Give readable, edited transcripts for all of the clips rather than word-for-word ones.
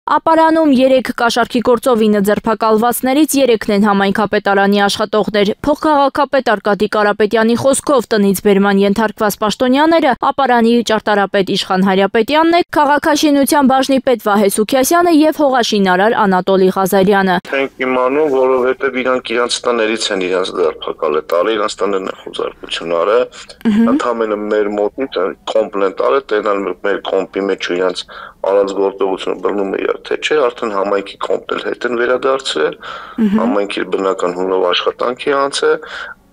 Ապարանում 3 կաշառքի գործով 9 ձերբակալվածներից 3-ն են համայնքապետարանի աշխատողներ։ Փոխքաղաքապետ Արկադի Կարապետյանի խոսքով տնից բերման ենթարկված պաշտոնյաները Ապարանի ճարտարապետ Իշխան Հարապետյանն է, քաղաքաշինության բաժնի պետ Վահե Սուքիասյանը եւ հողաշինարար Անատոլի Ղազարյանը։ Ենք իմանում, որովհետեւ իրանք իրանց տներից են իրանց ձերբակալը տալի, իրանց տներն են խոզարկությունները, ընդհանրապես մեր մոտից կոմպլետ արը տենալ մեր կոմպի մեջ իրանց առանց գործողությունը բռնում է թե չէ, արդեն համայնքի կոմպնել հետ են վերադարձրել, համայնքի բնական հունով աշխատանքի անցը,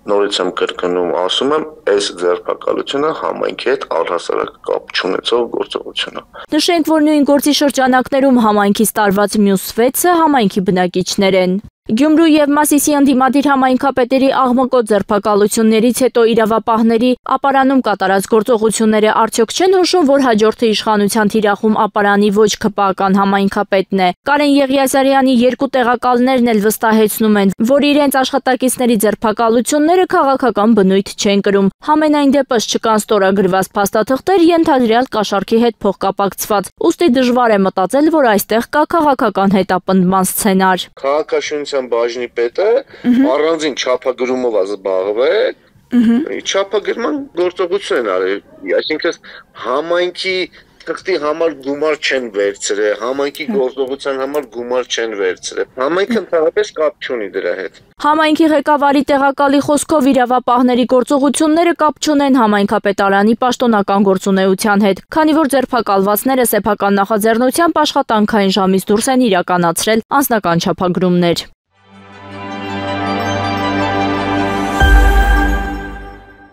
նորից եմ կրկնում, ասում եմ, այս ձերբակալությունը համայնքի հետ առհասարակ կապ չունեցող գործողություն է։ Նշենք, որ նույն գործի շրջանակներում համայնքից տարված մյուս 6-ը համայնքի բնակիչներ են։ Գյումրու եւ Մասիսի ընդդիմադիր համայնքապետերի աղմկոտ ձերբակալություններից հետո իրավապահների Ապարանում կատարած գործողությունները արդյոք չեն հուշում, որ հաջորդը իշխանության թիրախում Ապարանի ոչ ՔՊԱ-ական համայնքապետն է։ Կարեն Եղիազարյանի 2 տեղակալներն էլ վստահեցնում են, որ իրենց աշխատակիցների ձերբակալությունները քաղաքական բնույթ չեն կրում։ Համենայն դեպս չկան ստորագրված փաստաթղթեր ենթադրյալ կաշառքի հետ փոխկապակցված, ուստի դժվար է մտածել, որ այստեղ կա քաղաքական հետապնդման սցենար։ Բաժնի պետը առանձին չափագրումով զբաղվել, չափագրման գործողություն են արել, այսինքն համայնքի թղթի համար գումար չեն վերցրել, համայնքի գործողության համար գումար չեն վերցրել, համայնքը ընդհանրապես կապ չունի դրա հետ։ Համայնքի ղեկավարի տեղակալի խոսքով իրավապահների գործողությունները կապ չունեն համայնքապետարանի պաշտոնական գործունեության հետ, քանի որ ձերբակալվածները սեփական նախաձեռնությամբ աշխատանքային ժամից դուրս են իրականացրել անձնական չափագրումներ։